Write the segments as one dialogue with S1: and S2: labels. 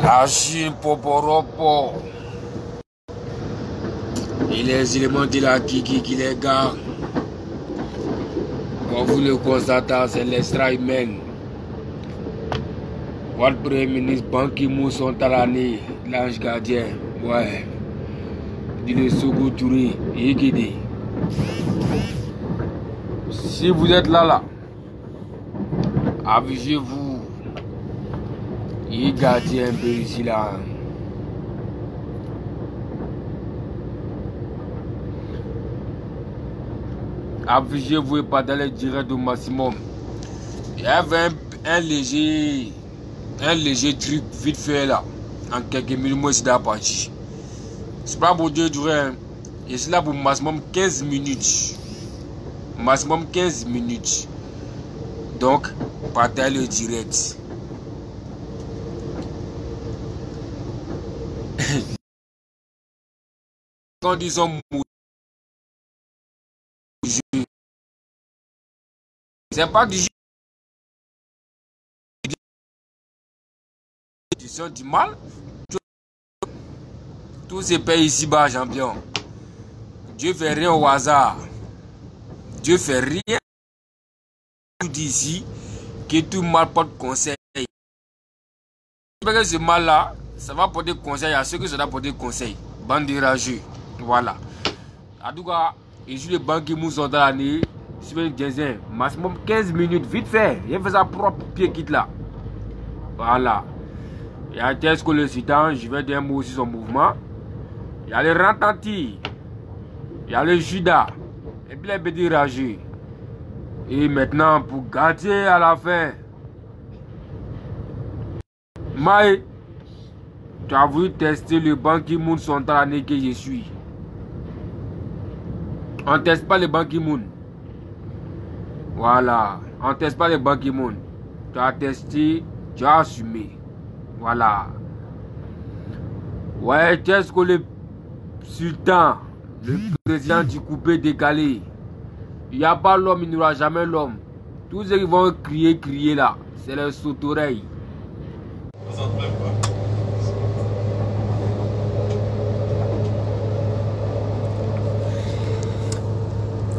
S1: Achille Poporopo. Et les éléments de la Kiki les gars. Comme vous le constatez, c'est l'extra-humaine. Votre premier ministre Ban Ki-moon sont à l'année, l'ange gardien. Ouais. Dit le Sogo Touré. Yéguédé. Si vous êtes là, avisez-vous. Il est gardien un peu ici là. Avisez-vous et pas d'aller direct au maximum. Il y avait un léger truc vite fait là. En quelques minutes, moi c'est parti. C'est pas pour Dieu durer. Hein. Et c'est là pour maximum 15 minutes. Maximum 15 minutes. Donc, partagez le direct. Quand ils sont mouillés, c'est pas du jeu. Ils sont du mal. Tous ces pays ici-bas, champion. Dieu fait rien au hasard. Dieu fait rien. Tout d'ici que tout mal porte conseil. Ce mal-là, ça va porter conseil à ceux que ça va porter conseil. Bande de rageux. Voilà. En tout cas, je suis le Ban Ki-moon sont dans l'année. Sur le diesel, maximum 15 minutes, vite fait. Il fait sa propre pied quitte là. Voilà. Il y a Tesco le citant, je vais dire un mot aussi son mouvement. Il y a le Rantanti. Il y a le Judas. Et puis les petits rageux. Et maintenant, pour garder à la fin. Maï, tu as voulu tester le Ban Ki-moon sont dans l'année que je suis. On ne teste pas le Ban Ki-moon. Voilà. On ne teste pas le Ban Ki-moon. Tu as testé, tu as assumé. Voilà. Ouais, qu'est-ce que le sultan, le président du coupé décalé. Il n'y a pas l'homme, il n'y aura jamais l'homme. Tous ceux qui vont crier là, c'est les sautoreilles.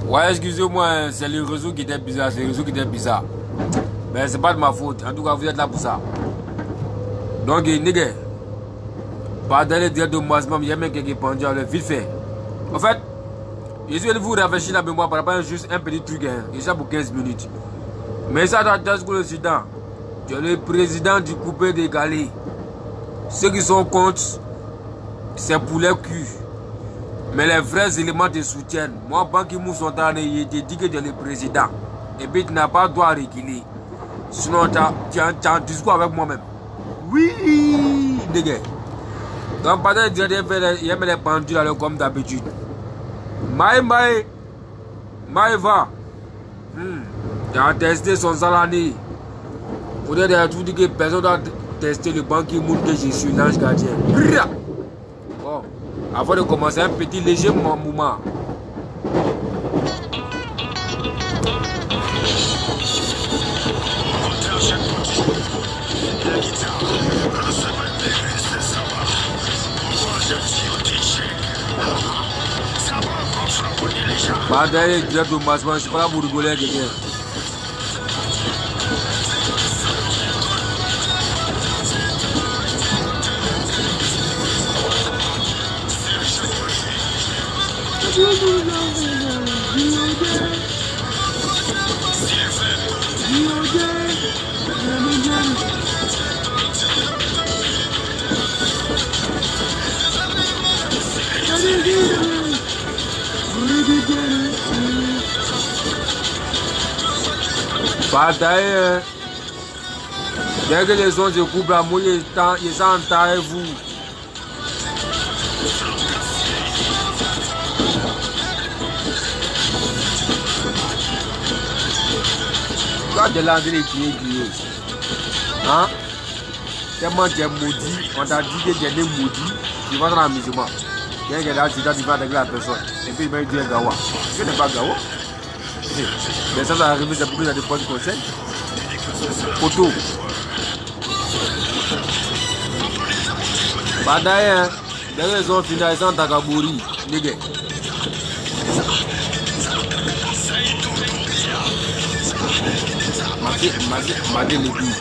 S1: Ouais, excusez-moi, c'est le réseau qui était bizarre, c'est le réseau qui était bizarre. Mais c'est pas de ma faute, en tout cas vous êtes là pour ça. Donc, nègre, pas d'aller dire de moi, il y a même quelqu'un qui pendant le vite fait. En fait, je suis venu vous réfléchir la mémoire par rapport à juste un petit truc, hein, déjà pour 15 minutes. Mais ça doit être le Soudan. Tu es le président du coupé décalé. Ceux qui sont contre, c'est pour leur cul. Mais les vrais éléments te soutiennent. Moi, Ban Ki-moon sont dans il te dit que tu es le président. Et puis tu n'as pas le droit à réguler. Sinon, tu as un discours avec moi-même. Oui, nègre. Donc, pendant que il y a les pendules là, comme d'habitude. Maï va. Tu as testé son salané. Pour dire tout que personne doit tester le Ban Ki-moon que je suis l'ange gardien. Bon, avant de commencer, un petit léger mouvement. Pas d'aller direct au massement, je ne suis pas là pour rigoler avec quelqu'un. Bataille, dès que les gens se coupent la mouille, ils s'entendent vous. Toi, de l'anglais qui est. Hein? Tellement tu es maudit, on t'a dit que tu es maudit, tu vas dans la musulman. Il y a quelqu'un qui tu vas avec la personne. Et puis il va dire Gawa. Tu n'es pas Gawa. Mais ça va arriver, c'est pour que tu as des points de conseil. Photo. Badaye, d'ailleurs ils ont fini à Takabouri, les gars. Madi les billes.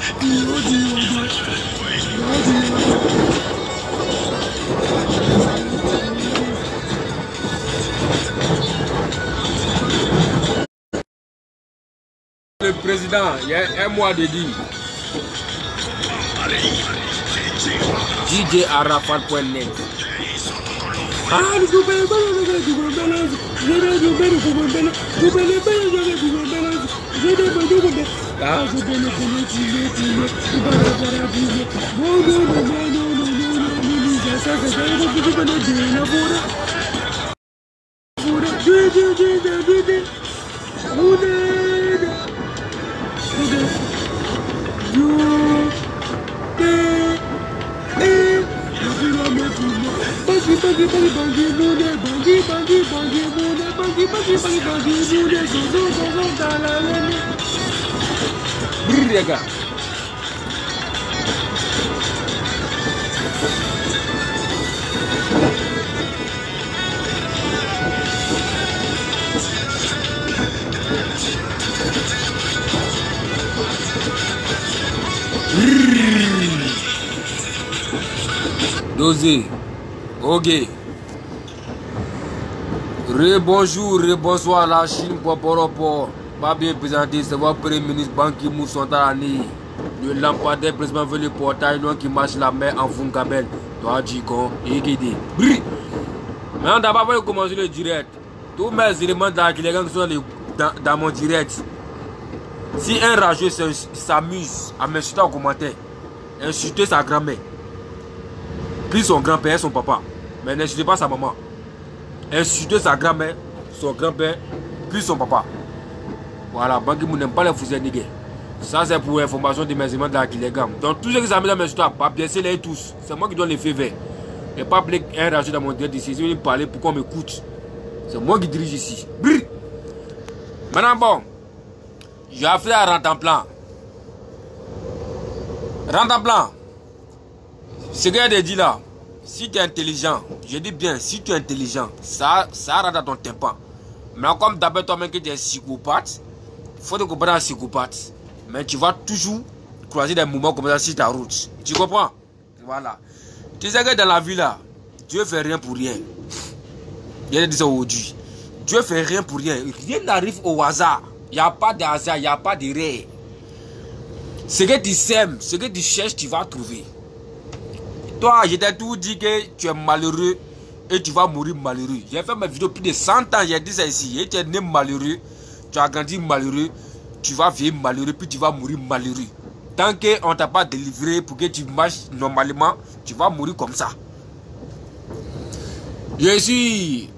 S1: Le président, il y a un mois de dit. DJ Arafat.net. Dosé, ok. Bonjour, bonsoir la Chine, Poporopo. Pas bien présenté, c'est votre premier ministre Ban Ki-moon sont à l'année. Le lampadaire président veut le portail noir qui marche la mer en Fungabel. Toi, Djikon, et Guédé. Maintenant, d'abord, on va commencer le direct. Tous mes éléments qui sont dans mon direct. Si un rageux s'amuse à m'insulter en commentaire, insulter sa grand-mère, puis son grand-père, son papa, mais n'insultez pas sa maman. Insulter sa grand-mère, son grand-père, puis son papa. Voilà, Ban Ki-moon n'aime pas les fusées nigués. Ça, c'est pour l'information de mes éléments de la Kilégam. Donc, tous ceux qui s'amusent à m'insulter, pas bien, c'est les tous. C'est moi qui dois les faire verts. Et pas appeler un rageux dans mon direct ici. Je vais parler pour qu'on m'écoute. C'est moi qui dirige ici. Brrr. Maintenant, bon, j'ai affaire à rentrer en plan. Rentre en plan. Ce que j'ai dit là, si tu es intelligent, je dis bien, si tu es intelligent, ça rentre dans ton tympan. Mais comme d'abord toi-même que tu es psychopathe, il faut te comprendre un psychopathe. Mais tu vas toujours croiser des moments comme ça sur ta route. Tu comprends? Voilà. Tu sais que dans la vie là, Dieu ne fait rien pour rien. Je dis ça aujourd'hui. Dieu ne fait rien pour rien. Rien n'arrive au hasard. Il n'y a pas de hasard, il n'y a pas de rêve. Ce que tu sèmes, ce que tu cherches, tu vas trouver. Toi, je t'ai tout dit que tu es malheureux et tu vas mourir malheureux. J'ai fait mes vidéos plus de 100 ans, j'ai dit ça ici. Et tu es né malheureux, tu as grandi malheureux, tu vas vieillir malheureux, puis tu vas mourir malheureux. Tant qu'on ne t'a pas délivré pour que tu marches normalement, tu vas mourir comme ça. Je suis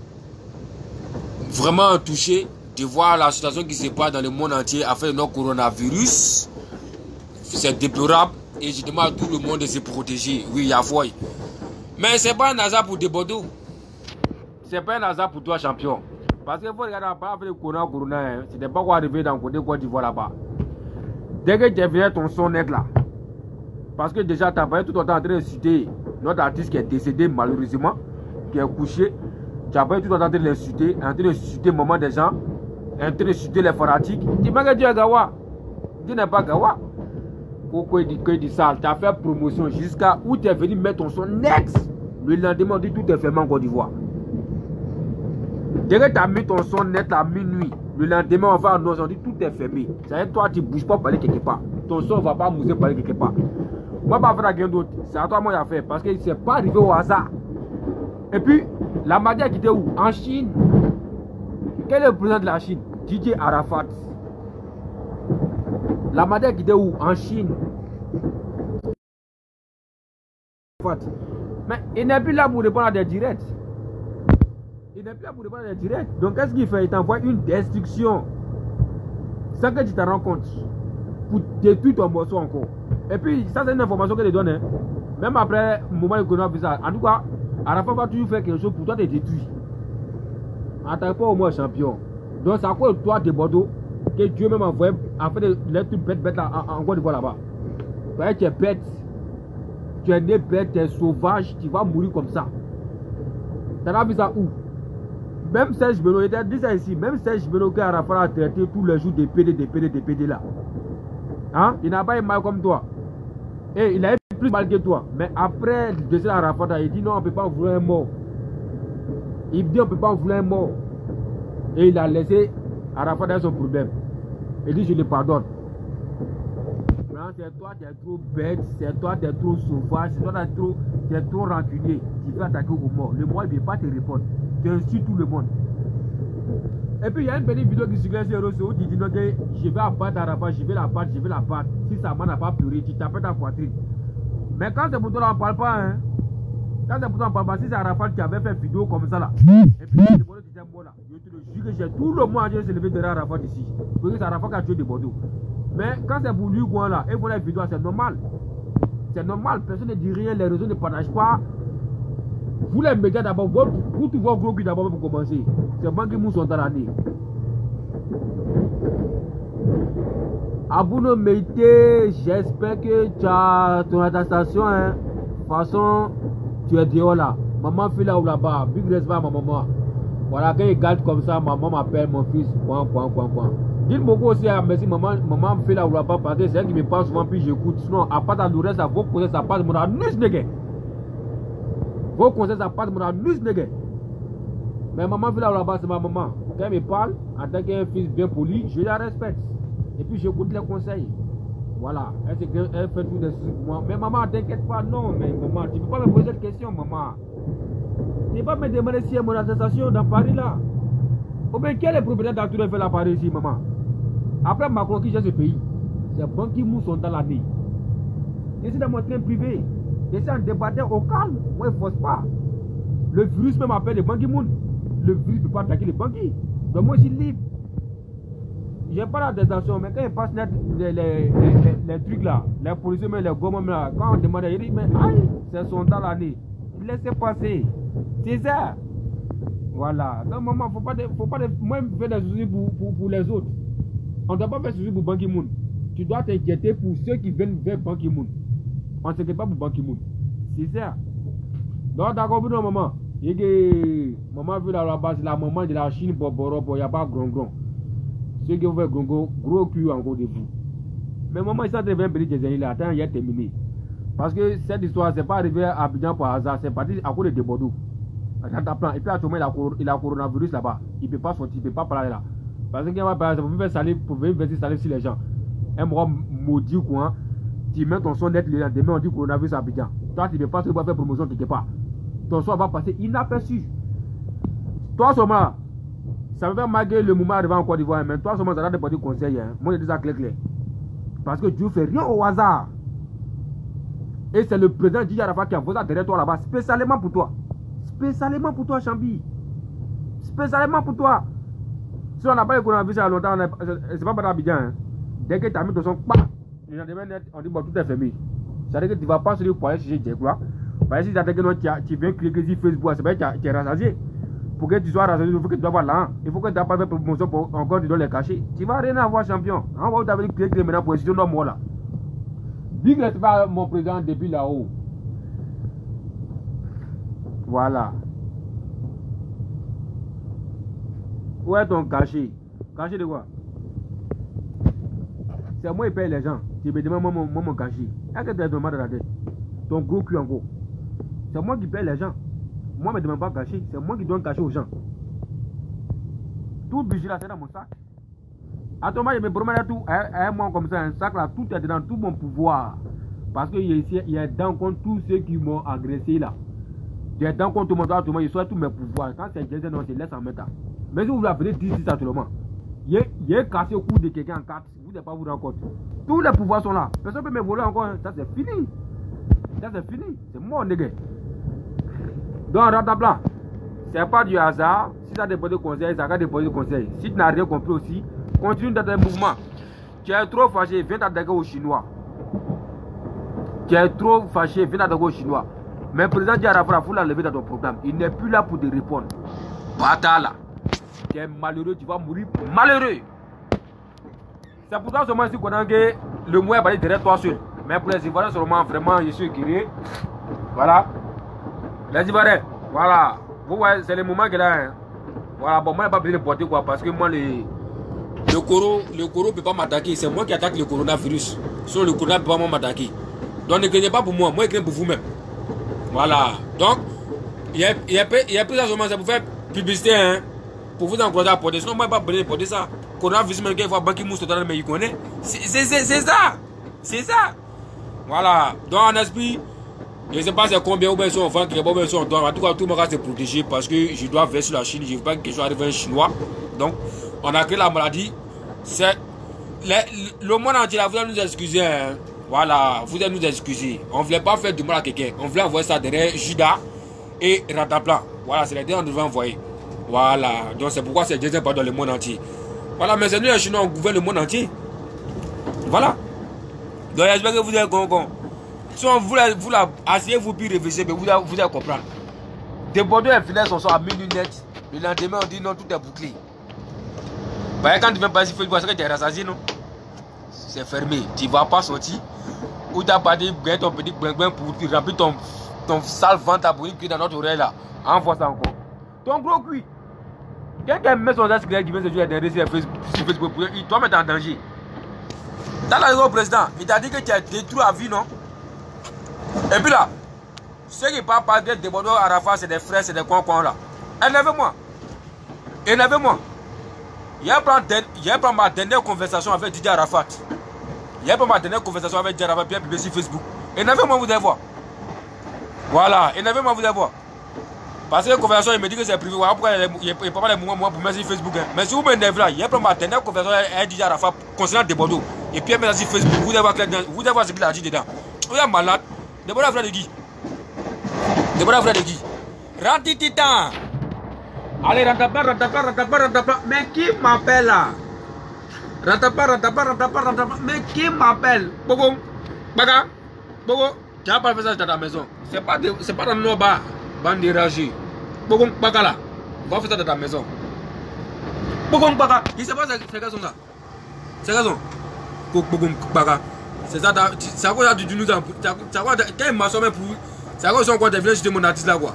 S1: vraiment touché de voir la situation qui se passe dans le monde entier afin de notre coronavirus. C'est déplorable. Et je demande à tout le monde de se protéger. Oui, il y a foi. Mais ce n'est pas un hasard pour Debodo. Ce n'est pas un hasard pour toi, champion. Parce que vous regardez pas avec le corona, hein, ce n'est pas quoi arriver dans le côté Côte d'Ivoire là-bas. Dès que tu es venu ton son net là. Parce que déjà, tu as pas tout le temps en train de citer notre artiste qui est décédé malheureusement, qui est couché. Tu as pas tout le temps en train de l'insulter, en train de citer le moment des gens, en train de citer les fanatiques. Dis-moi que tu es Gawa. Tu n'es pas Gawa. Pourquoi il dit ça? Tu as fait promotion jusqu'à où tu es venu mettre ton son net. Le lendemain, on dit tout est fermé en Côte d'Ivoire. Dès que tu as mis ton son net à minuit, le lendemain, on va annoncer, on dit tout est fermé. C'est-à-dire toi, tu ne bouges pas pour aller quelque part. Ton son ne va pas bouger pour aller quelque part. Moi, je ne vais pas faire rien d'autre. C'est à toi moi à faire parce que ce n'est pas arrivé au hasard. Et puis, la Madia qui était où? En Chine. Quel est le président de la Chine? DJ Arafat. La Madia qui était où? En Chine. Mais il n'est plus là pour répondre à des directs. Il n'est plus là pour répondre à des directs. Donc qu'est-ce qu'il fait? Il t'envoie une destruction. Sans que tu t'en rends compte. Pour détruire ton morceau encore. Et puis ça c'est une information que je donne. Hein. Même après le moment de coronavirus. En tout cas, Arafat va toujours faire quelque chose pour toi te détruire. En tant que pas au moins champion. Donc c'est à cause de toi de Bordeaux que Dieu même envoyé afin de les trucs bêtes là en Côte d'Ivoire là-bas. Tu es bête.
S2: tu es né bête, tu es sauvage, tu vas mourir comme ça. Tu as vu ça où? Même Serge Beno, il t'a dit ça ici, même Serge Beno qui a Arafat a traité tous les jours des PD là. Hein? Il n'a pas eu mal comme toi. Et il a eu plus mal que toi. Mais après le décès d'Arafat, il dit non, on ne peut pas vouloir un mort. Il dit on ne peut pas vouloir un mort. Et il a laissé Arafat dans son problème. Il dit je le pardonne. C'est toi, tu es trop bête, c'est toi, tu es trop sauvage, c'est toi, tu es trop rancunier. Tu veux attaquer au mort. Le mort, il ne veut pas te répondre. Tu insultes tout le monde. Et puis, il y a une petite vidéo qui circule sur Rosso où tu dis que je vais abattre Arafat, je vais la battre. Si sa main n'a pas pleuré, tu tapes ta poitrine. Mais quand c'est pour toi, on ne parle pas. Hein. Quand c'est pour toi, on ne parle pas. Si c'est Arafat qui avait fait une vidéo comme ça là, et puis c'est Bordeaux qui était mort là, je te le jure que j'ai tout le monde entier s'est levé derrière Arafat ici. Parce que c'est Arafat qui a tué de Bordeaux. Mais quand c'est pour lui, quoi, là, et voilà la vidéo, c'est normal. C'est normal, personne ne dit rien, les réseaux ne partagent pas. Vous les médias d'abord, vous tous vos gros culs d'abord pour commencer. C'est moi qui sont dans l'année. Abouno Meïté, j'espère que tu as ton attestation. Hein. De toute façon, tu es dehors là. Maman fait là ou là-bas. Big respect à ma maman. Voilà, quand il garde comme ça, maman m'appelle mon fils. Dites beaucoup aussi à merci maman fait là ou là-bas parce que c'est elle qui me parle souvent puis j'écoute. Sinon, à part de reste, vos conseils ça passe mon anus nègre. Vos conseils ça passe mon anus nègre. Mais maman fait là ou là-bas, c'est ma maman. Quand elle me parle, en tant qu'un fils bien poli, je la respecte. Et puis j'écoute les conseils. Voilà, elle fait tout de suite moi. Mais maman, t'inquiète pas, non, mais maman, tu ne peux pas me poser cette question, maman. Tu ne peux pas me demander si il y a mon attestation dans Paris là. Ou bien quel est le propriétaire d'Arthur fait la Paris ici, maman? Après Macron qui gère ce pays, ces banques qui moussent sont dans l'année. Je suis dans mon train privé. Je suis en débatteur au calme. Moi, il ne force pas. Le virus même appelle les banquiers. Le virus ne peut pas attaquer les banquiers. Donc moi, je suis libre. Je n'ai pas l'attestation, mais quand ils passent les trucs là, les policiers, mais les gommes là, quand on demande, ils disent, mais aïe, c'est son dans l'année. Laissez passer. C'est ça. Voilà. Donc maman, faut pas moi je fais des soucis pour les autres. On ne doit pas faire soucis pour Ban Ki-moon. Tu dois t'inquiéter pour ceux qui viennent vers Ban Ki-moon. On ne s'inquiète pas pour Ban Ki-moon. C'est ça. Donc d'accord, non maman. Maman veut la base, la maman de la Chine, il n'y a pas grand. Ceux qui ont fait gros cul encore de vous. Mais maman, il s'est bien béni des années là. Attends, il a terminé. Parce que cette histoire, c'est pas arrivé à Abidjan par hasard, c'est parti à cause de Bordeaux. Et puis à tout moment, il a coronavirus là-bas. Il ne peut pas sortir, il ne peut pas parler là. Parce que vous pouvez salir sur les gens. Un mois maudit ou quoi, tu mets ton son net, demain on dit coronavirus à Abidjan. Toi, tu ne peux pas faire promotion quelque part. Ton son va passer inaperçu. Toi seulement, ça me fait malgré le moment arrivé en Côte d'Ivoire, mais toi seulement, ça va dépendre du conseil. Hein. Moi, je dis ça clair. Parce que Dieu ne fait rien au hasard. Et c'est le président Didier Arafat qui a voté derrière toi là-bas, spécialement pour toi. Spécialement pour toi, Chambi. Spécialement pour toi. Si on n'a pas eu coronavirus il y a longtemps, c'est pas pour Abidjan. Hein. Dès que tu as mis ton son, on dit bon, tout est fermé. C'est-à-dire que tu ne vas pas se dire pour aller chercher des quoi. Parce que si tu viens cliquer sur Facebook, c'est vrai que tu es rassasié. Pour que tu sois rassasié, il faut que tu dois voir là. Il faut que tu n'aies pas fait promotion pour encore tu dois les cacher. Tu ne vas rien avoir, champion. On va t'avoir cliqué maintenant pour essayer de moi là. Dis que tu vas mon président depuis là-haut. Voilà. Où est ton cachet? Cachet de quoi? C'est moi qui paye les gens. Tu me demandes moi mon cachet. Est-ce que tu as demandé dans la tête? Ton gros cul en gros. C'est moi qui paye les gens. Moi je ne me demande pas cachet. C'est moi qui donne cachet aux gens. Tout budget là c'est dans mon sac. Attends, je me promène à tout. À un mois comme ça, un sac là, tout est dedans, tout mon pouvoir. Parce qu'il y a dans compte tous ceux qui m'ont agressé là. J'ai dans compte tout le monde, je souhaite tous mes pouvoirs. Quand c'est Jésus, non, je laisse en mettre. Mais si vous appelez 10 actuellement, il est cassé au cou de quelqu'un en 4, vous n'avez pas vous rendre compte. Tous les pouvoirs sont là. Personne ne peut me voler encore. Hein. Ça c'est fini. Ça c'est fini. C'est mort, les gars. Donc, Ratabla, c'est pas du hasard. Si tu as déposé conseil, ça va déposer conseil. Si tu n'as rien compris aussi, continue dans tes mouvements. Tu es trop fâché, viens t'attaquer aux Chinois. Tu es trop fâché, viens t'attaquer aux Chinois. Mais le président Diarafra, il faut l'enlever dans ton programme. Il n'est plus là pour te répondre. Bata là. Tu es malheureux, tu vas mourir malheureux. C'est pour ça seulement si qu'on a que le moyen va aller derrière toi seul. Mais pour les Ivoiriens seulement, vraiment, je suis curieux. Voilà. Les Ivoiriens, voilà. Vous voyez, c'est le moment que là. Hein. Voilà, bon, moi, je n'ai pas besoin de porter quoi, parce que moi, le coro ne peut pas m'attaquer. C'est moi qui attaque le coronavirus. Sinon, le corona ne peut pas m'attaquer. Donc, ne craignez pas pour moi, je crains pour vous-même. Voilà. Donc, il y a plus de c'est pour faire publicité, hein, pour vous encourager à porter. Sinon, moi, je n'ai pas besoin de porter ça. Coronavirus, mais il faut banquer mousse total, mais il connaît. C'est ça. C'est ça. Voilà. Donc, en esprit, je ne sais pas c'est combien ou bien son enfant qui est bon, son doigt. En tout cas, tout le monde va se protéger parce que je dois verser sur la Chine. Je ne veux pas que je arrive un Chinois. Donc, on a créé la maladie. C'est le monde entier, là, vous allez nous excuser. Hein. Voilà, vous allez nous excuser. On ne voulait pas faire du mal à quelqu'un. On voulait envoyer ça derrière Judas et Rataplan. Voilà, c'est les deux qu'on devait envoyer. Voilà, donc c'est pourquoi c'est deuxième pas dans le monde entier. Voilà, mais c'est nous les Chinois, on gouverne le monde entier. Voilà. Donc j'espère que vous êtes con. Si on vous asseyez-vous puis réfléchissez, mais vous allez comprendre. Des Bordeaux et finesse, on sort à minuit net. Le lendemain, on dit non, tout est bouclé. Bah, quand tu viens passer, il faut que tu es rassasié, non? C'est fermé. Tu ne vas pas sortir. Ou tu as pas dit ton petit brin pour remplir ton sale ventre à brûler dans notre oreille là. Envoie ça encore. Ton gros cuit. Quelqu'un met son escalier qui vient se jouer derrière sur Facebook, il doit mettre en danger. Dans la raison président, il t'a dit que tu as détruit la vie, non? Et puis là, ceux qui parlent pas de Bordeaux, Arafat, c'est des frères, c'est des coins là. Énervez-moi. Énervez-moi. Il y a ma dernière conversation avec Didier Arafat. Il y a ma dernière conversation avec Didier Arafat, puis publié sur Facebook. Énervez-moi, vous allez voir. Voilà, énervez-moi, vous allez voir. Parce que la conversation, il me dit que c'est privé. Voilà pourquoi il n'y a pas les moments pour mettre sur Facebook. Hein. Mais si vous m'énervez là, il y a ma dernière conversation avec Didier Arafat concernant des Bordeaux. Et puis il met sur Facebook. Vous allez voir ce qu'il a dit dedans. Vous êtes malade. De Bordeaux, frère de qui? De Bordeaux, frère de qui? Ranti Titan. Allez, rentre pas. Mais qui m'appelle là? Rentre pas. Mais qui m'appelle? Bogo, Baga, Bogo, tu n'as pas fait ça dans ta maison. C'est pas dans nos bas, bande de ragés. Bogo, Baga là, va faire ça dans ta maison. Bogo, Baga, il ne sait pas ces gars sont là. Ces gars sont. Bogo, Baga. C'est ça, c'est à quoi tu nous as. Quand il m'a sommé pour. C'est à quoi ils sont encore des villages de mon artiste là quoi.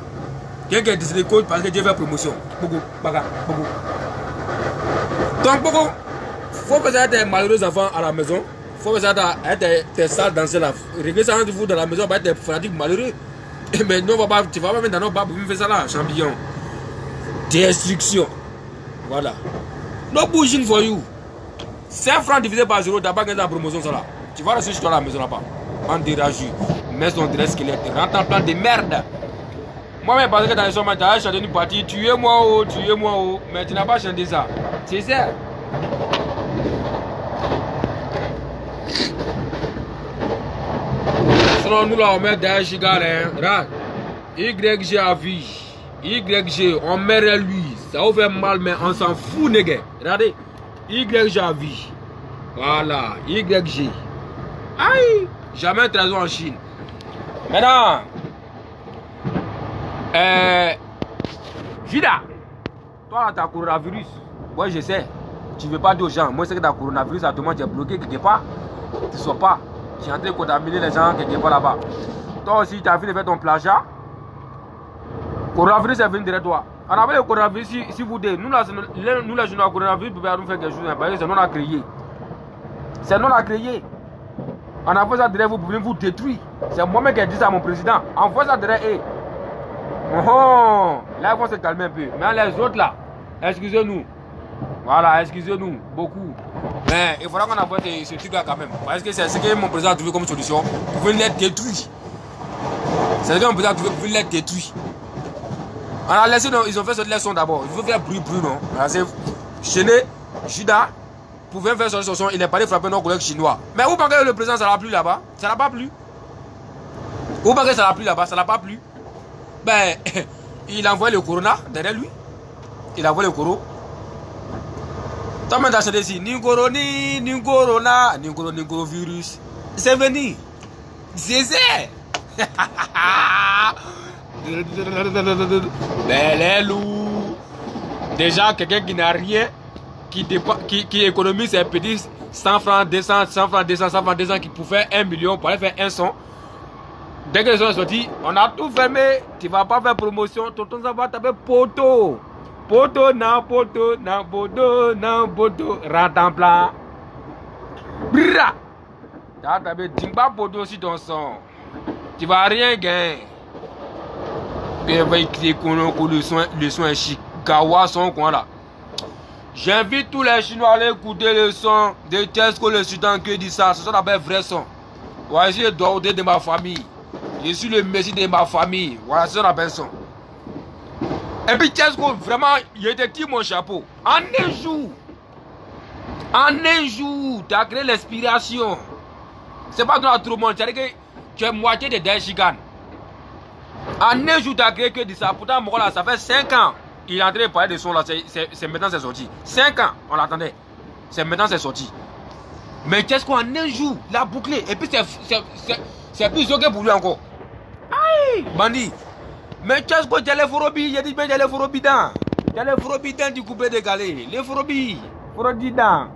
S2: Quelqu'un qui décide de code parce que Dieu fait promotion. Bogo, Baga, Bogo. Donc, Bogo, faut que ça ait malheureux enfants à la maison. Faut que ça ait tes salles dans là. Régler ça entre vous dans la maison, va être des fanatiques malheureux. Mais non, tu vas pas mettre dans nos bas pour faire ça là, champignon. Destruction. Voilà. No bullshit for you. 5 francs divisé par 0, t'as pas gagné la promotion ça là. Tu vas rester chez toi à la maison là-bas. En déragé. Mets ton dress squelette. Rentre en plan de merde. Moi-même, parce que dans les sommes, tu as chanté une partie. Tuez-moi, oh, tuez-moi, oh. Mais tu n'as pas chanté ça. C'est ça. Sinon, nous là, on met derrière Chigal, hein. YG à vie. YG, on met lui. Ça vous fait mal, mais on s'en fout, nègre. Regardez. YG à vie. Voilà. YG. Aïe. Jamais 13 ans en Chine. Maintenant. Vida. Toi, tu as coronavirus. Moi, je sais. Tu ne veux pas dire aux gens. Moi, c'est que tu as coronavirus. À tout le monde, tu es bloqué quelque part. Tu ne sors pas. Tu es en train de contaminer les gens quelque part là-bas. Toi aussi, tu as fini de faire ton plagiat. Coronavirus est venu derrière toi. On avait le coronavirus, si vous dites, nous les jeunes, coronavirus, vous pouvez nous faire quelque chose, parce que c'est non à créer. C'est non à créer. On a fait ça derrière vous pour venir vous détruire. C'est moi-même qui ai dit ça à mon président. On fait ça derrière eux. Oh, là, il faut se calmer un peu. Mais les autres là, excusez-nous. Voilà, excusez-nous beaucoup. Mais il faudra qu'on envoie ce truc là quand même. Parce que c'est ce que mon président a trouvé comme solution. Pour venir les détruire. C'est ce que mon président a trouvé pour venir les détruire. On a laissé, ils ont fait cette leçon d'abord. Il faut faire bruit, non. C'est Chené, Judas, pour faire cette leçon, il n'est pas allé frapper nos collègues chinois. Mais vous pensez que le président, ça l'a plu là-bas? Ça l'a pas plu? Vous pensez que ça l'a plu là-bas? Ça l'a pas plu? Ben, il a envoyé le corona derrière lui. Il a envoyé le coro. Toi, maintenant, c'est ici. Ni corona, ni coronavirus. C'est venu. C'est ça. Les loups. Déjà, quelqu'un qui n'a rien, qui économise ses petits 100 francs, 200, 100 francs, 200, 100 francs, 200 qui pour faire 1 million, pour aller faire un son. Dès que les sons sont sortis, on a tout fermé. Tu vas pas faire promotion. Tonton ça va taper poteau. Poteau, non, poteau, non, poteau, non, poteau. Rentre en plat. Bra. Tu vas taper Dimba poteau sur ton son. Tu vas rien gagner. Puis on va écrire que le son est chic. Gawa son quoi là. J'invite tous les Chinois à aller écouter le son de Tesco le Sultan qui dit ça. Ce sont des vrais sons. Voici le doigt de ma famille. Je suis le messie de ma famille. Voilà, c'est un son. Et puis Tesco, vraiment, il était qui mon chapeau. En un jour, tu as créé l'inspiration. C'est pas dans tout le monde. C'est-à-dire que tu es moitié de Daishigan. En un jour, tu as créé que de ça. Pourtant, moi, là, ça fait 5 ans. Il est en train de parler de son là. C'est maintenant c'est sorti. 5 ans, on l'attendait. C'est maintenant c'est sorti. Mais Tesco, en un jour, l'a bouclé. Et puis, c'est plus que pour lui encore. Aïe, bandit. Mais Tesco, tu as les forobi. Il a dit, mais tu as les forobi dans. Tu as les forobi dans du coupé de galé. Les forobi. Forobi dans.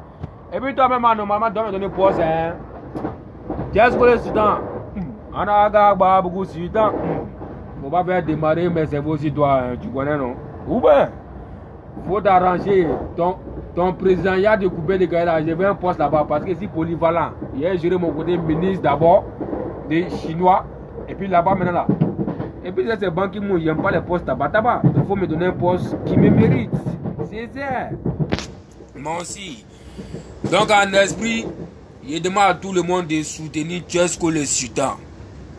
S2: Et puis, toi-même, normalement, tu dois me donner pause. Tesco, le Sultan. On a beaucoup de Sultan. Faut pas faire démarrer, mais c'est aussi toi. Tu connais, non? Ou bien, faut t'arranger. Ton président, il y a des coupés de galé. Je veux un poste là-bas parce que c'est polyvalent. Il a géré mon côté ministre d'abord, des Chinois. Et puis là-bas, maintenant là. Et puis c'est banques qui n'aiment pas les postes tabac. Il faut me donner un poste qui me mérite. C'est ça. Moi aussi. Donc en esprit, il demande à tout le monde de soutenir Tesco le Sultan.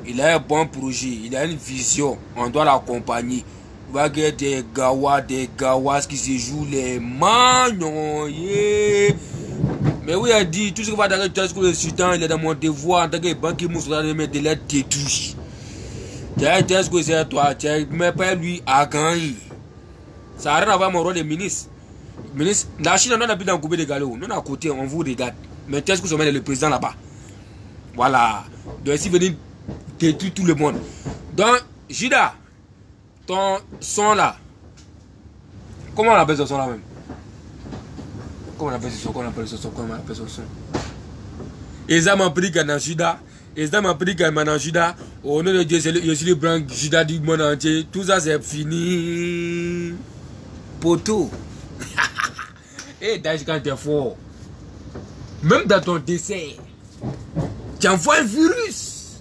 S2: Il a un bon projet, il a une vision. On doit l'accompagner. Il va y avoir des gawas qui se jouent les magnons. Yeah. Mais oui, il a dit, tout ce qui va dans Tesco le Sultan, il est dans mon devoir en tant que banquier moussou de mettre de l'aide détruit. Tesco c'est toi, mais pas lui à gagner. Ça n'a rien à voir avec mon rôle de ministre. La Chine, on a plus dans le coupé de galop. Nous, à côté, on vous regarde. Mais Tesco, c'est le président là-bas. Voilà. Donc, ici, venir détruire tout le monde. Donc, Jida, ton son là, comment on appelle ce son là même? Comment on appelle ce son? Comment on appelle ce son? Comment on appelle ce son? Ils ont pris qu'un Jida. Ils ont pris qu'un Jida. Au nom de Dieu, je suis le grand Jida du monde entier. Tout ça, c'est fini. Poteau. Et d'ailleurs, quand tu es fort, même dans ton décès, tu envoies un virus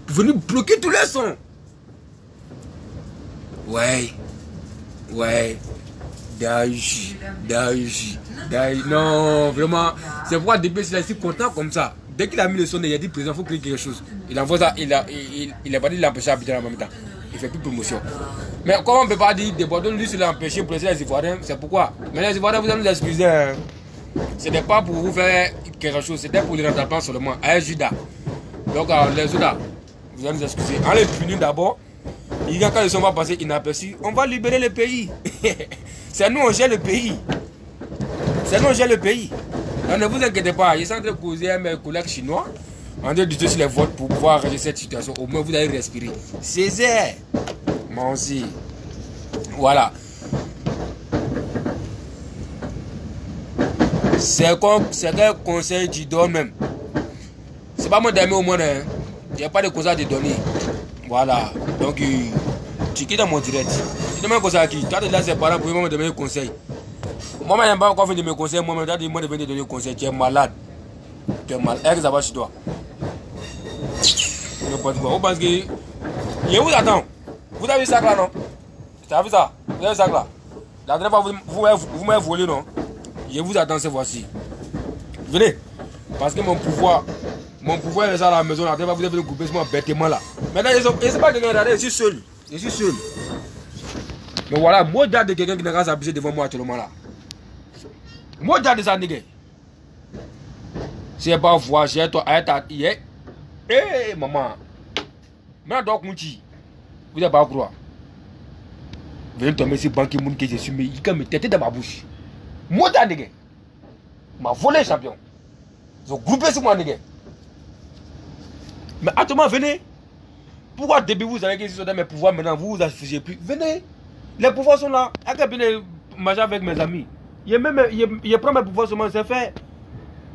S2: pour venir bloquer tous les sons. Ouais. Non, vraiment. C'est pourquoi DB il est si content comme ça. Dès qu'il a mis le son, il a dit président, il faut créer quelque chose. Il envoie ça, il a pas dit l'empêcher d'habiter en même temps. Il fait plus de promotion. Mais comment on ne peut pas dire des Bordeaux, lui, c'est l'empêcher pour laisser les Ivoiriens, c'est pourquoi. Mais les Ivoiriens, vous allez nous excuser. Hein. Ce n'est pas pour vous faire quelque chose, c'était pour les rattrapants seulement. À Judas. Donc, les Judas, vous allez nous excuser. Allez punir d'abord. Quand le son va passer inaperçu, on va libérer le pays. C'est nous, on gère le pays. Donc, ne vous inquiétez pas, ils sont en train de causer à mes collègues chinois. En train de discuter sur les votes pour pouvoir arranger cette situation. Au moins, vous allez respirer. Césaire. Moi aussi. Voilà. C'est quel conseil tu donnes même? C'est pas moi d'aimer au monde. Hein. Il n'y a pas de conseil à te donner. Voilà. Donc, tu quittes dans mon direct. Tu demandes un conseil à qui? Tu as déjà ses parents pour me donner un conseil. Moi, je n'ai pas encore fait de mes conseils. Moi, je t'ai dit de venir te donner un conseil. Tu es malade. Tu es malade. Est-ce que ça va chez toi? Je ne sais pas. Vous pensez que. Je vous attends. Vous avez vu ça là, non? Tu as vu ça? Vous avez vu ça là? La dernière fois, vous m'avez volé, non? Je vous attends cette fois-ci. Venez. Parce que mon pouvoir est à la maison. La dernière fois, vous avez le coupé bêtement là. Maintenant, je ne sais pas quelqu'un regarder. Je suis seul. Mais voilà, moi, j'ai de quelqu'un qui n'a pas s'abuser devant moi actuellement là. Moi, j'ai de ça, nègre. C'est pas voir, j'ai toi, eh, maman. Maintenant, donc, vous n'avez pas croire. Venez tomber sur banque moun que je suis, mais il peut me têter dans ma bouche. Moi, j'ai nègre. M'a volé champion. Ils ont groupé sur moi, nègre. Mais actuellement, venez. Pourquoi depuis vous savez qu'ils sont dans mes pouvoirs maintenant, vous vous affichez plus? Venez. Les pouvoirs sont là. Je vais manger avec mes amis. Je prends mes pouvoirs seulement, c'est fait.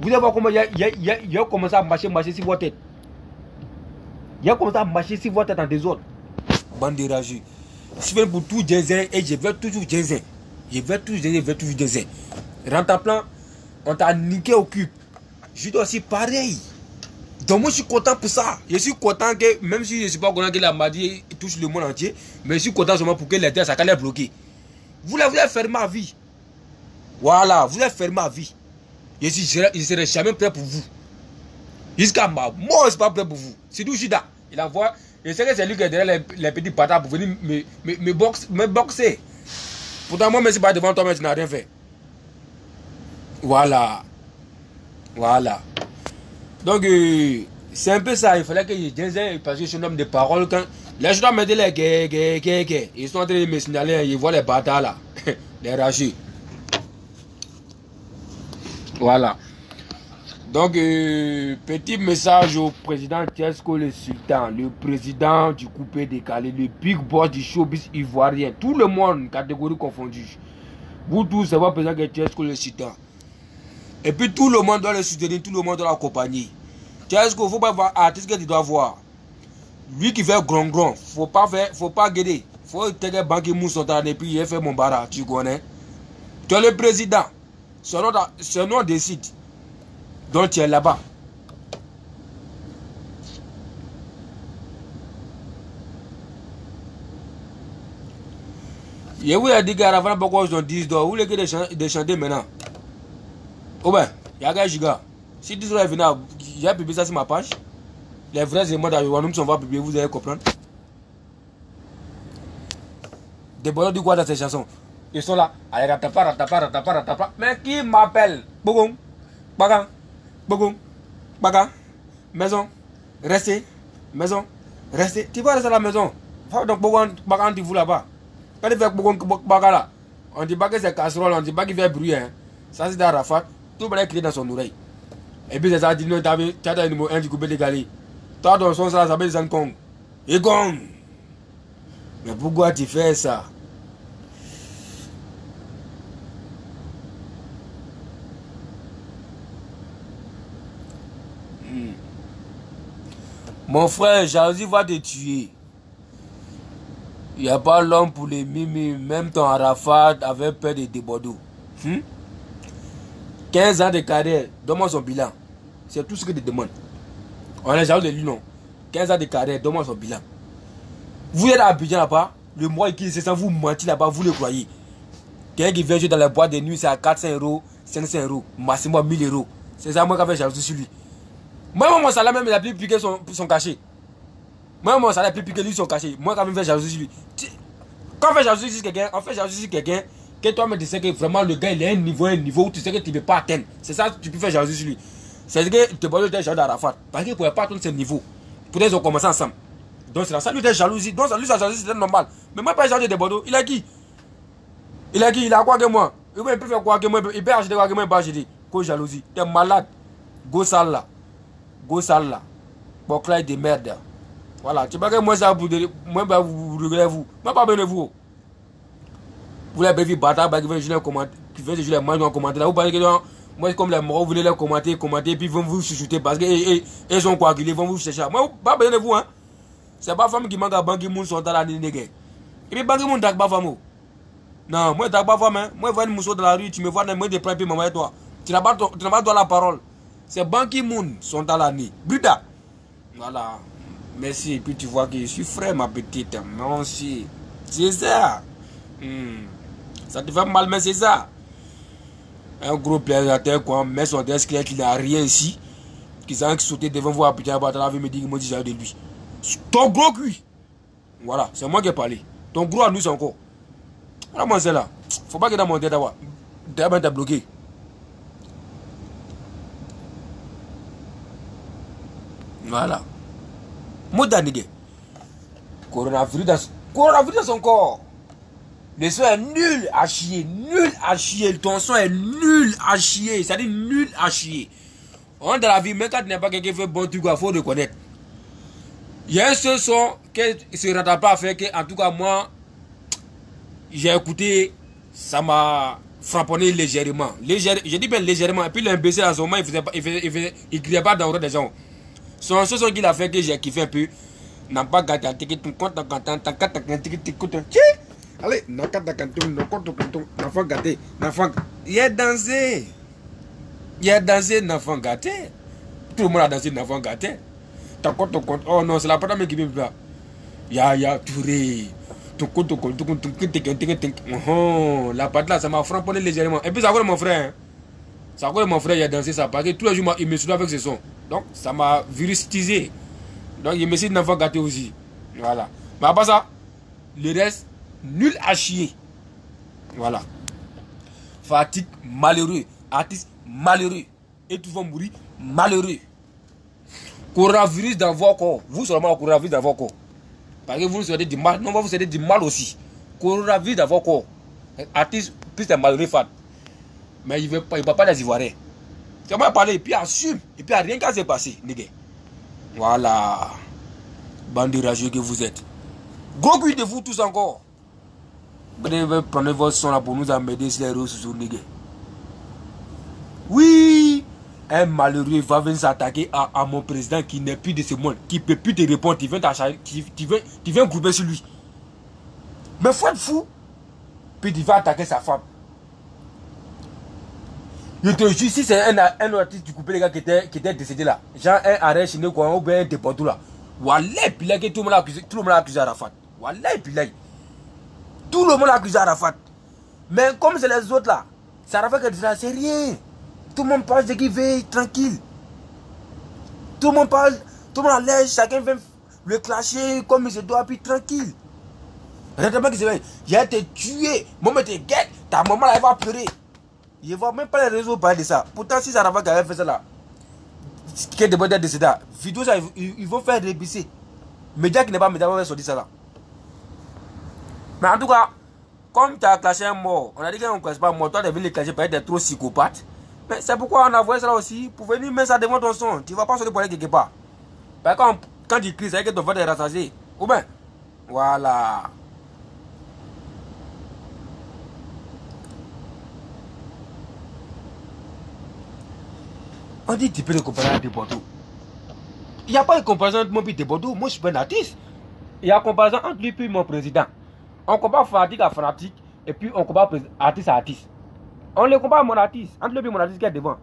S2: Vous allez voir comment il a commencé à marcher sur votre tête. Il a commencé à marcher sur votre tête en désordre. Bande de rageux. Je suis venu pour tout Jésus et je vais toujours Jésus. Je vais toujours Jésus. Rentre à plan, on t'a niqué au cube. Je dois aussi pareil. Donc moi je suis content pour ça. Je suis content que, même si je ne suis pas content que la maladie touche le monde entier, mais je suis content seulement pour que les terres ça bloqué. Vous avez fait ma vie. Voilà, vous avez fait ma vie. Je serai jamais prêt pour vous. Jusqu'à ma mort, je ne suis pas prêt pour vous. C'est tout Judas. Il envoie. Je sais que c'est lui qui est derrière les petits patates pour venir me boxer. Pourtant, moi, je ne suis pas devant toi, mais je n'ai rien fait. Voilà. Voilà. Donc, c'est un peu ça. Il fallait que je dise, parce que je suis un homme de parole. Quand les gens me disent les ils sont en train de me signaler, ils voient les bâtards là. Les rageux. Voilà. Donc, petit message au président Tchesco le Sultan, le président du coupé décalé, le big boss du showbiz ivoirien, tout le monde, catégorie confondue. Vous tous, c'est votre président Tchesco le Sultan. Et puis tout le monde doit le soutenir, tout le monde doit l'accompagner. Tchesco, il ne faut pas voir artiste que tu dois voir. Lui qui fait grand, faut pas guider. Faut que Banque Moussontan et puis il fait mon bara, tu connais. Tu es le président. Son nom décide. Donc tu es là-bas. Je vous ai dit qu'avant pourquoi ils ont 10 $. Vous voulez que de chanter maintenant? Oh ben, il y a un giga. Si 10 $ est venu, j'ai publié ça sur ma page. Les vrais éléments d'Ayoanoum sont publiés, vous allez comprendre. Des bonheurs du quoi dans ces chansons. Ils sont là. Allez, ratapa. Mais qui m'appelle? Bougong, bagan, bougong, bagan, maison, restez, maison, restez. Tu vas rester à la maison. Donc, bougong, bagan, tu vous là-bas. Quand il fait bougong, bagan là, on dit pas que c'est casserole, on dit pas qu'il fait bruit. Hein. Ça, c'est d'Arafat. Tout le monde est crié dans son oreille. Et puis, c'est ça, dit non, tu as un numéro 1 du coupé décalé. Toi, ton son, ça s'appelle Zankong. Et gong. Mais pourquoi tu fais ça? Mon frère, jalousie va te tuer. Il n'y a pas l'homme pour les mimi. Même ton Arafat avait peur de Bordeaux. 15 ans de carrière, donne-moi son bilan. C'est tout ce que tu demandes. On est jaloux de lui, non. 15 ans de carrière, donne-moi son bilan. Vous êtes à Abidjan là-bas, le mois qui c'est sans vous mentir là-bas, vous le croyez. Quelqu'un qui vient jouer dans les boîtes de nuit, c'est à 400 €, 500 €, maximum 1000 €. C'est ça, moi, qui fait jalousie sur lui. Moi, mon salaire, même, il a plus piqué son cachet. Moi, mon salaire a plus piqué lui son cachet. Moi, quand même, fait jalousie sur lui. Quand on fait jalousie sur quelqu'un, on fait jalousie sur quelqu'un que toi-même tu sais que vraiment le gars il est à un niveau où tu sais que tu ne peux pas atteindre. C'est ça, tu peux faire jalousie sur lui. C'est que tu peux être jaloux d'Arafat. Parce qu'il ne pouvait pas atteindre ce niveau. Peut-être ils ont commencé ensemble. Donc c'est ça, lui, il jalousie. Donc lui, sa jalousie, c'était normal. Mais moi, pas jaloux de Bordeaux. Il a qui? Il a quoi que moi? Il peut faire quoi que moi? Il peut acheter quoi que moi? Il peut acheter. Quoi jalousie? T'es malade. Go sale là. Go sale là. Boclaï de merde. Voilà. Tu sais pas que moi, ça vous regardez vous. Moi, pas besoin de vous. Vous l'avez vu bâtard, qui fait jouer les mains en commentaire. Vous pensez que moi, comme les morts, vous voulez les commenter, puis ils vont vous chuchoter parce qu'ils sont coagulés, ils vont vous chercher. Moi, pas besoin de vous, hein. C'est pas femme qui manque à Banque Moun sont à la ligne. Et puis Banque Moun t'a pas femme. Non, moi, t'as pas femme, hein. Moi, je vois une mousseau dans la rue, tu me vois dans moi, des prêts, maman et toi. Tu n'as pas droit la parole. C'est Banque Moun sont à la ligne. Brita. Voilà. Merci. Et puis tu vois que je suis frère, ma petite. Merci. C'est ça. Ça te fait mal, mais c'est ça. Un gros plaisantin, quoi. Mais son desk qui n'a rien ici. Qui s'est sauté devant vous à Pétain, la vie me dit qu'il m'a dit de lui. Ton gros cul. Voilà, c'est moi qui ai parlé. Ton gros à nous, c'est encore. Voilà, moi, c'est là. Faut pas que dans mon tête d'avoir. D'abord, t'as bloqué. Voilà. Modanigé. Coronavirus encore. Le son est nul à chier. Nul à chier. Ton son est nul à chier. C'est-à-dire nul à chier. On dans la vie, même quand tu n'es pas quelqu'un qui fait bon truc, il faut reconnaître. Il y a un seul son qui ne se rattrape pas à faire que, en tout cas, moi, j'ai écouté, ça m'a
S1: frapponné légèrement. Je dis bien légèrement. Et puis l'imbécile à ce moment, il criait pas dans le des gens. Son chose qu'il a fait que j'ai kiffé un peu. N'a pas gâté. Allez, il a dansé. Il a dansé, n'enfant gâté. Tout le monde a dansé, n'enfant gâté. Oh non, c'est la patate qui vient là. Ya Touré. La patate là, ça m'a frappé légèrement. Et puis ça mon frère. Ça mon frère, il a dansé ça. Parce que tous les jours, il me soude avec ce son. Donc ça m'a virusitisé. Donc il me dit d'enfant gâté aussi. Voilà. Mais à part ça, le reste, nul à chier. Voilà. Fatigue, malheureux. Artiste, malheureux. Et tous vont mourir, malheureux. Coronavirus dans vos corps. Vous seulement, coronavirus dans vos corps. Parce que vous souhaitez du mal. Non, vous souhaitez du mal aussi. Coronavirus dans vos corps. Artiste, plus un malheureux fan. Mais il ne va pas les Ivoiriens. C'est moi parler et puis assume. Et puis rien qu'à se passer, les gars. Voilà. Bande de rageux que vous êtes. Gros cuit de vous tous encore. Prenez votre son là pour nous amener sur les réseaux sociaux, les gars. Oui. Un malheureux va venir s'attaquer à mon président qui n'est plus de ce monde, qui ne peut plus te répondre, tu viens grouper sur lui. Mais faut être fou. Puis tu vas attaquer sa femme. Je te jure, si c'est un artiste du coupé les gars qui était décédé là, genre un arrêt chinois quoi, ou bien un déporté là. Wallah, puis là, tout le monde a accusé Arafat. Wallah, puis là. Tout le monde a accusé Arafat. Mais comme c'est les autres là, ça Arafat qui dit ça, c'est rien. Tout le monde parle de qui veille tranquille. Tout le monde parle, tout le monde allège, chacun vient le clasher comme il se doit, puis tranquille. Réellement, il a été tué. Maman te guette, ta maman là, elle va pleurer. Il ne voit même pas les réseaux parler de ça. Pourtant, si ça Arafat qui avait fait ça là, qui est de bon décédé, vidéo ça, ils vont faire rébisser. Média qui n'est pas média va sortir ça là. Mais en tout cas, comme tu as clashé un mort, on a dit qu'on ne classe pas mort, toi tu es venu le clasher parce que tu es trop psychopathe. Mais c'est pourquoi on a envoyé ça là aussi, pour venir mettre ça devant ton son. Tu ne vas pas sortir pour aller quelque part. Parce que quand tu cries, c'est que ton frère est rassasié. Ou bien, voilà. On dit tu peux le comparer à Debordeaux. Il n'y a pas de comparaison entre moi et Debordeaux. Moi je suis pas un artiste. Il y a une comparaison entre lui et mon président. On compare fanatique à fanatique et puis on compare artiste à artiste. On le compare à mon artiste, entre lui et mon artiste qui est devant.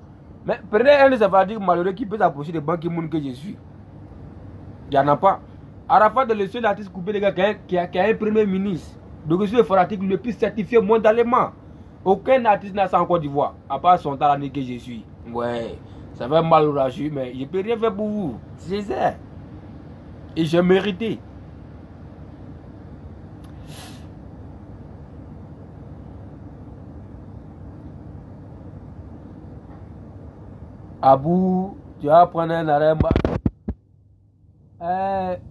S1: Mais prenez un de ces fanatiques malheureux qui peut s'approcher de Ban Ki-moon que je suis. Il n'y en a pas. Arafat est le seul artiste coupé les gars qui a un premier ministre. Donc je suis le fanatique le plus certifié mondialement. Aucun artiste n'a ça en Côte d'Ivoire, à part son talent que je suis. Ouais, ça va mal au rageux, mais je ne peux rien faire pour vous. C'est ça. Et j'ai mérité. Abou, tu vas prendre un arrêt.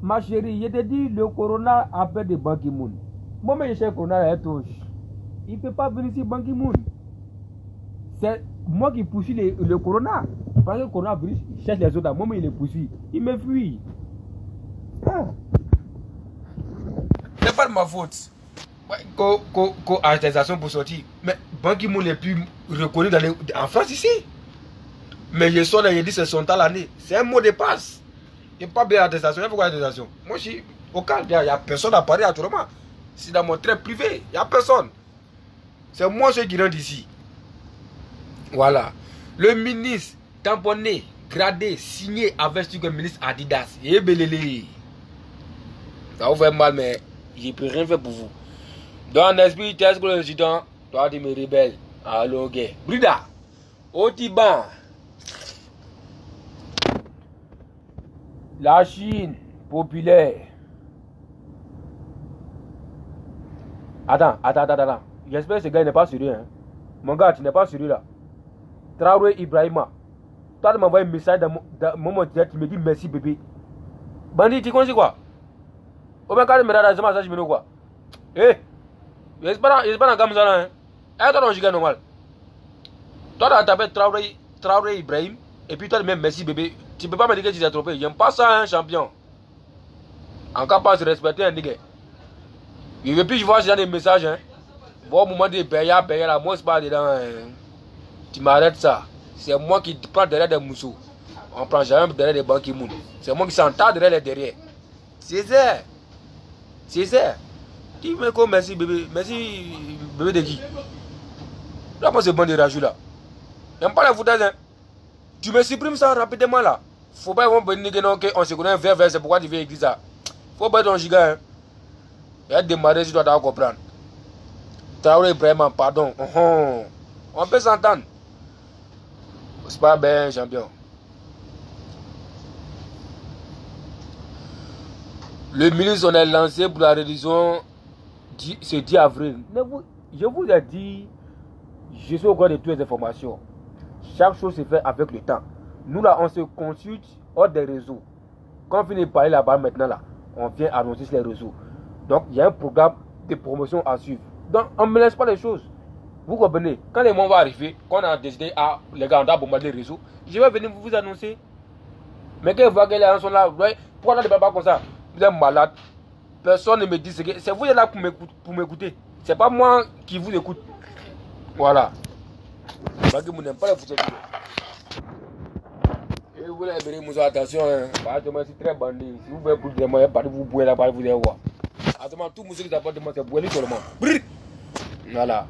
S1: Ma chérie, je te dis, le corona a fait de Ban Ki-moon. Moi, je sais que le corona est touche. Il ne peut pas venir ici, Ban Ki-moon. C'est moi qui poursuis le corona. Parce que le coronavirus cherche les autres. Moi, il les poursuit. Il me fuit. Ah. C'est pas de ma faute. Qu'on a l'arrestation pour sortir. Mais Ban Ki-moon n'est plus reconnu en France ici. Mais je sors là, je dis c'est son temps l'année. C'est un mot de passe. Il n'y a pas bien d'attestation. Il faut quoi l'attestation? Moi, je suis au calme. Il n'y a personne à Paris actuellement. C'est dans mon trait privé. Il n'y a personne. C'est moi ceux qui rentrent ici. Voilà. Le ministre tamponné, gradé, signé avec le ministre Adidas. Et belélé. Ça vous fait mal, mais je ne peux rien faire pour vous. Dans l'esprit, tu es le président. Toi, tu me rebelles. Allô, gay. Brida. Otiban. La Chine populaire. Attends. J'espère que ce gars n'est pas sérieux. Hein. Mon gars, tu n'es pas sérieux là. Traoré Ibrahima. Toi, tu m'as envoyé un message dans mon direct. Tu me dis merci bébé. Bandit, tu connais quoi? Au même cas, tu me rends un message, quoi? Eh, je pas dans gamme ça là. Eh, toi, tu es normal. Toi, tu as tapé Traoré Ibrahim. Et puis toi, tu me dis merci bébé. Tu peux pas me dire que tu t'es trompé. J'aime pas ça, hein, champion. En cas, pas se respecter, un nigga. Je veux plus voir ce genre de messages, hein. Bon, au moment de payer là, moi, c'est pas dedans. Tu m'arrêtes ça. C'est moi qui prends derrière des mousseaux. On prend jamais derrière des banques qui mouillent. C'est moi qui s'entend derrière les derrière. C'est ça. C'est ça. Dis-moi quoi, merci bébé. Merci bébé de qui? Là, moi, c'est bon de rajouter là. J'aime pas la foutage. Hein. Tu me supprimes ça rapidement là. Faut pas venir on se connaît vers c'est pourquoi tu veux écrire ça. Faut pas être un giga. Hein. Il y a démarré si tu dois comprendre. Traoré Ibrahim, pardon. On peut s'entendre. C'est pas bien, champion. Le ministre on est lancé pour la révision ce 10 avril. Je vous ai dit, je suis au courant de toutes les informations. Chaque chose se fait avec le temps. Nous là, on se consulte hors des réseaux. Quand on finit de parler là-bas maintenant là, on vient annoncer sur les réseaux. Donc il y a un programme de promotion à suivre. Donc on ne me laisse pas les choses. Vous comprenez? Quand les mois vont arriver, quand on a décidé, ah les gars on doit bombarder les réseaux, je vais venir vous annoncer. Mais quand ils voient que les gens sont là, pourquoi on ne débat pas comme ça? Vous êtes malade. Personne ne me dit ce que c'est. Vous êtes là pour m'écouter. C'est pas moi qui vous écoute. Voilà. Parce que vous n'aimez pas les foutures. Et vous voulez venir, attention. C'est très bandit. Si vous voulez pour demander, vous pouvez là, vous allez voir. Attends, tout le monde qui t'apporte demander, c'est boire seulement. Voilà.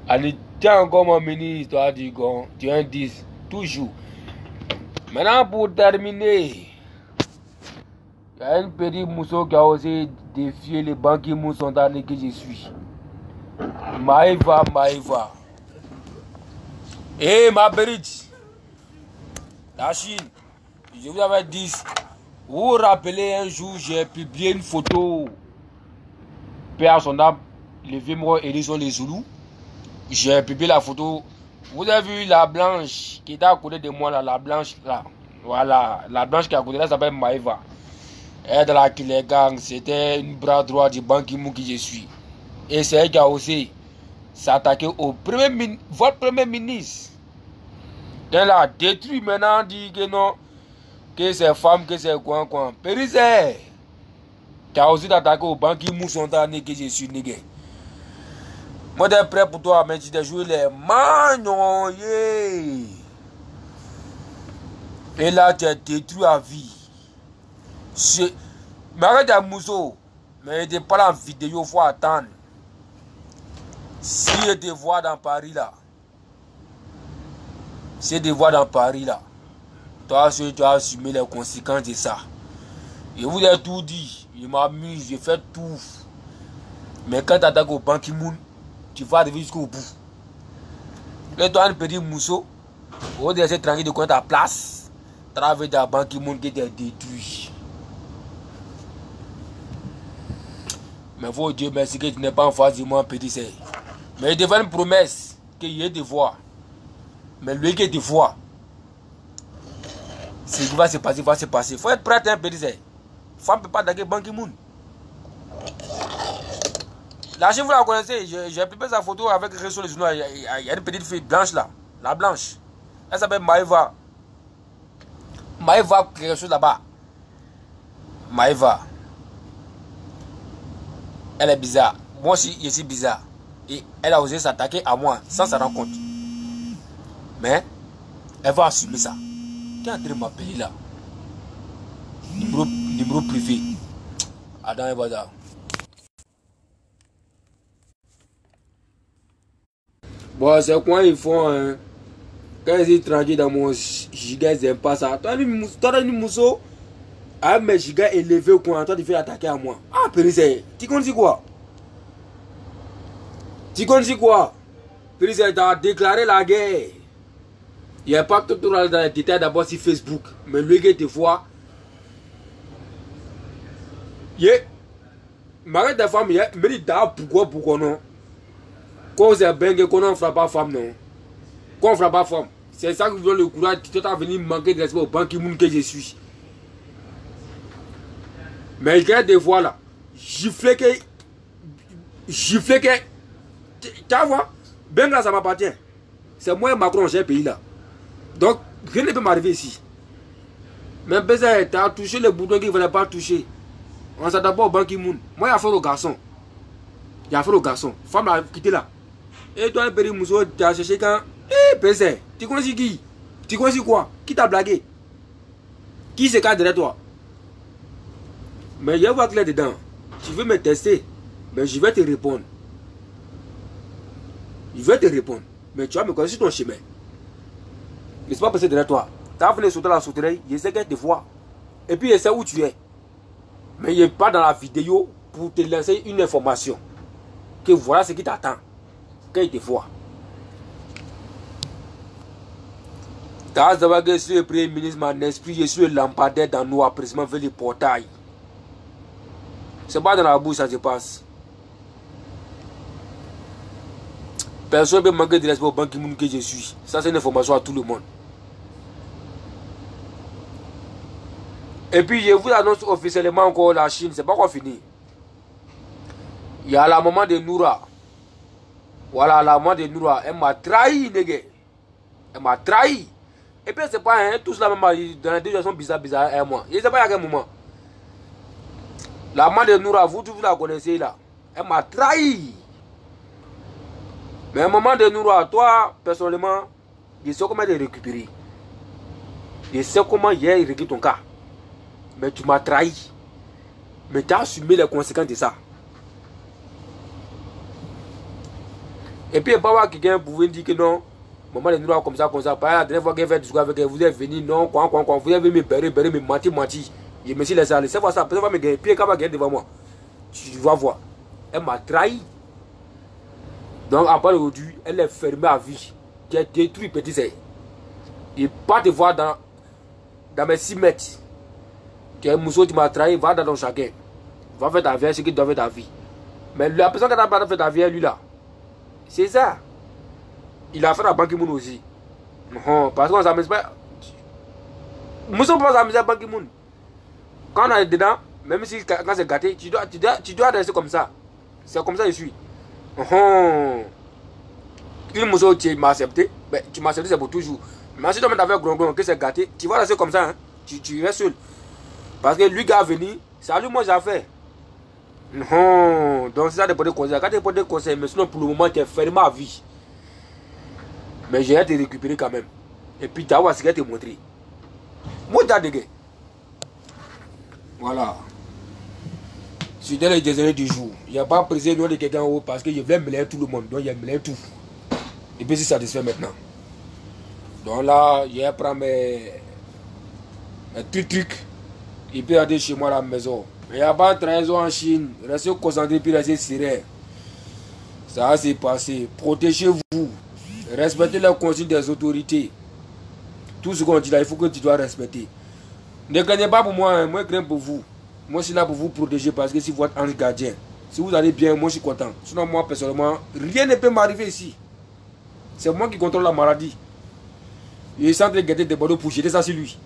S1: Allez, tiens encore mon ministre, toi, tu es un 10, toujours. Maintenant, pour terminer, il y a un petit mousseau qui a osé défier les banquiers moussantanés que je suis. Maïva. Eh, ma bérite, la Chine, je vous avais dit, vous vous rappelez un jour, j'ai publié une photo, père son âme, le vieux mot Élison les Zoulous. J'ai publié la photo. Vous avez vu la blanche qui était à côté de moi là, la blanche là. Voilà, la blanche qui est à côté là s'appelle Maïva. Elle de la Killer Gang, c'était une bras droit du Ban Ki-moon qui je suis. Et c'est elle qui a osé s'attaquer au votre premier ministre. Elle a détruit maintenant, dit que non, que c'est femme, que c'est quoi. Périsé, qui a osé s'attaquer au Ban Ki-moon sontané que je suis nigga. Moi, je suis prêt pour toi, mais tu dois jouer les magnons. Et là, tu es détruit à vie. Mais arrête à Mousso. Mais il n'est pas là en vidéo, il faut attendre. Si je te vois dans Paris là, toi, tu as assumé les conséquences de ça. Je vous ai tout dit. Je m'amuse, je fais tout. Mais quand tu attaques au Ban Ki-moon, tu vas arriver jusqu'au bout. Là, toi, un petit mousseau, au lieu d'être tranquille de connaître ta place, travailler dans la Ban Ki-moon qui était détruit. Mais faut Dieu merci que tu n'es pas en face de moi, petit sœur. Mais il devait une promesse qu'il est de voir. Mais lui qui est de voir, ce qui va se passer, va se passer. Il faut être prêt, un petit sœur. Femme ne peut pas attaquer Ban Ki-moon. Là, si vous la connaissez, j'ai publié sa photo avec sur les journaux. Il y a une petite fille blanche là, la blanche. Elle s'appelle Maïva. Maïva, quelque chose là-bas. Maïva. Elle est bizarre. Moi aussi, je suis bizarre. Et elle a osé s'attaquer à moi sans s'en rendre compte. Mais, elle va assumer ça. Qui est en train de m'appeler là? Numéro privé. Adam et Bada. Bon, c'est quoi ils font, hein? Quand ils sont tranquilles dans mon giga, ils n'aiment pas ça. Toi, une mousseau, ah, mes gigas élevés au coin, toi, tu fais attaquer à moi. Ah, Périsé, tu connais quoi? Périsé, tu as déclaré la guerre. Il n'y a pas tout dans les détails d'abord sur Facebook. Mais lui qui te voit, m'arrête de femme, me dit pourquoi non? Quand c'est bien qu'on ne fera pas femme, non. Qu'on ne fera pas femme. C'est ça qui vous donne le courage. Tu t'es venu manquer de respect au Ban Ki-moon que je suis. Mais il y a des voix là. Gifler que. Tu vois, bien là, ça m'appartient. C'est moi et Macron, j'ai un pays là. Donc, rien ne peut m'arriver ici.
S2: Mais Bézé, tu as touché les boutons qu'il ne fallait pas toucher. On s'est d'abord au Ban Ki-moon. Moi, il y a affaire au garçon. Il y a affaire au garçon. Femme l'a quitté là. Et toi, le péri Mousso, tu as cherché quand. Eh, Bézé, tu connais qui? Tu connais quoi? Qui t'a blagué? Qui se cache derrière toi? Mais je vois clair dedans. Tu veux me tester? Mais je vais te répondre. Je vais te répondre. Mais tu vas me connaître sur ton chemin. Ne pas passer derrière toi. Tu as fait sauter la sauterelle. Je sais qu'elle te voit. Et puis je sais où tu es. Mais il n'est pas dans la vidéo pour te lancer une information. Que voilà ce qui t'attend. Quand il te voit. Tu as d'abord que je suis le premier ministre, mon esprit, je suis le lampadaire dans nos appressements vers le portail. C'est pas dans la bouche ça se passe. Personne ne peut manquer de respect au Ban Ki-moon que je suis. Ça c'est une information à tout le monde. Et puis je vous annonce officiellement encore la Chine, c'est pas encore fini. Il y a la maman de Noura. Voilà la maman de Noura. Elle m'a trahi, les gars. Elle m'a trahi. Et puis c'est pas hein, tous la maman dans les deux situations bizarres et moi. Je sais pas à quel moment. La maman de Noura, vous la connaissez là. Elle m'a trahi. Mais à un moment de Noura, toi, personnellement, je sais comment te récupérer. Je sais comment hier il récupère ton cas. Mais tu m'as trahi. Mais tu as assumé les conséquences de ça. Et puis, il n'y a pas quelqu'un pour vous dire que non, maman de Noura comme ça. La dernière fois qu'elle fait du discours avec elle, vous êtes venu, non, quoi, vous avez me berrer, me mentir. Je me suis laissé aller. C'est pour ça, peut-être va me gagner. Puis, quand va gagner devant moi, tu vas voir. Elle m'a trahi. Donc, après aujourd'hui, elle est fermée à vie. Qui a détruit petit c'est. Et pas te voir dans mes 6 mètres. Que Mousso, tu m'as trahi, va dans ton chacun. Va faire ta vie, ce qu'il doit faire ta vie. Mais la personne qui n'a pas fait ta vie, lui là, c'est ça. Il a fait la Ban Ki-moon aussi. Non, parce qu'on s'amuse pas. Mousso ne peut pas s'amuser à Ban Ki-moon. Quand on est dedans, même si quand c'est gâté, tu dois rester comme ça. C'est comme ça que je suis. Une Mousso, tu m'as accepté. Mais tu m'as accepté, c'est pour toujours. Mais si tu m'as avec Grongon, que c'est gâté, tu vas rester comme ça. Hein. Tu restes seul. Parce que lui qui a venu, c'est à lui moi j'ai fait. Non, donc c'est ça de poser conseils. Quand tu poses des conseils, mais sinon pour le moment tu es fermé à vie. Mais j'ai été récupéré quand même. Et puis tu as voir ce qu'il te montré. Moi t'as des gars. Voilà. Je suis dans le désolé du jour. Il n'y a pas prisé le nom de quelqu'un en haut parce que je voulais mêler tout le monde. Donc il mêlé tout. Et puis c'est satisfait maintenant. Donc là, je prends mes trucs. Il peut aller chez moi à la maison. Il n'y a pas de trahison en Chine. Restez concentrés puis restez serrés. Ça s'est passé. Protégez-vous. Respectez les consignes des autorités. Tout ce qu'on dit là, il faut que tu dois respecter. Ne craignez pas pour moi, hein. Moi je crains pour vous. Moi je suis là pour vous protéger parce que si vous êtes ange gardien, si vous allez bien, moi je suis content. Sinon moi personnellement, rien ne peut m'arriver ici. C'est moi qui contrôle la maladie. Il est en train de guetter des barreaux pour jeter ça sur lui.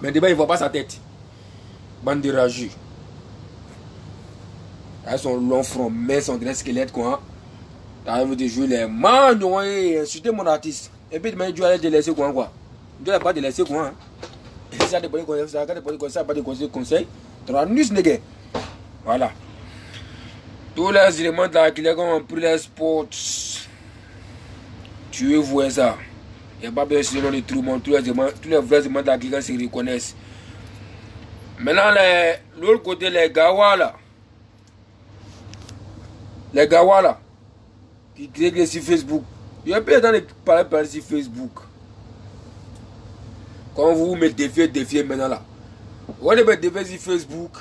S2: Mais débat, il ne voit pas sa tête. Bande de rageux. Avec son long front, mais son grand squelette, quoi. T'as envie de jouer les mains, insulter mon artiste. Et puis, tu vas te laisser quoi. Tu vas pas te laisser quoi. Et ça, des conseils, ça, pas de conseils. Tu as nus, nègre. Voilà. Tous les éléments de la clinique ont pris les sports. Tu veux voir ça. Il n'y a pas besoin de nom de tout le monde. Tous les vrais éléments de la clinique se reconnaissent. Maintenant, l'autre côté, les gawas là. Les gawas là. Qui créent sur Facebook. Il y a pas de parler sur Facebook. Quand vous me défiez maintenant là. Vous allez me défier sur Facebook.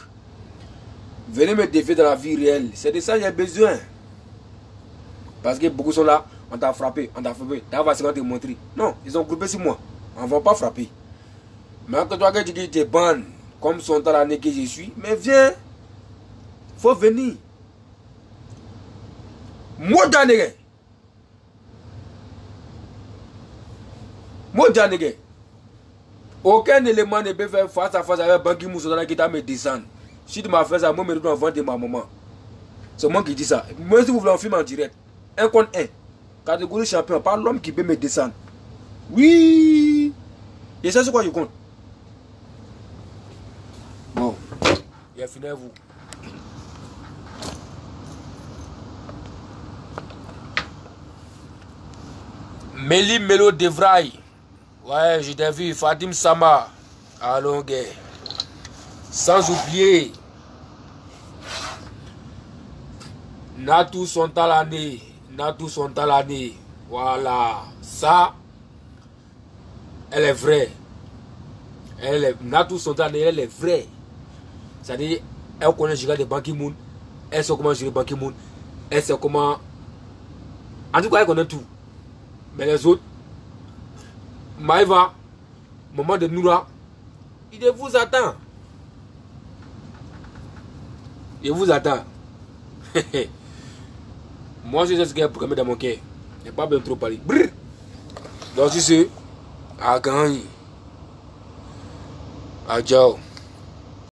S2: Venez me défier dans la vie réelle. C'est de ça que j'ai besoin. Parce que beaucoup sont là. On t'a frappé, on t'a frappé. T'as va te montrer. Non, ils ont groupé sur moi. On ne va pas frapper. Mais quand toi, tu dis que tu es ban, comme son temps l'année que je suis, mais viens. Faut venir. Moi, Danega. Moi, Danega. Aucun élément ne peut faire face à face avec Ban Ki-moon qui t'a me descendre. Si tu m'as fait ça, moi, je me retrouve en vente de ma maman. C'est moi qui dis ça. Moi, si vous voulez un film en direct, 1 contre 1. Catégorie champion, pas l'homme qui peut me descendre. Oui. Et ça, c'est quoi je compte?
S1: c'est fini vous. Méli Melo Devraï. Ouais, je t'ai vu. Fatim Sama. Allons, gars. Sans oublier. Natou Sontalane. Natou Sontalane. Voilà. Ça, elle est vraie. Natou Sontalane, elle est vraie. C'est-à-dire, elle connaît gérer de Ban Ki-moon. Elle sait comment gérer Ban Ki-moon. Elle sait comment. En tout cas, elle connaît tout. Mais les autres, Maïva, maman de Noura, il vous attend. Il vous attend. Moi, je sais ce qu'il y a programmé dans mon cœur. Il n'y a pas bien trop parlé. Brrr. Donc, si c'est, à gagner. À ciao.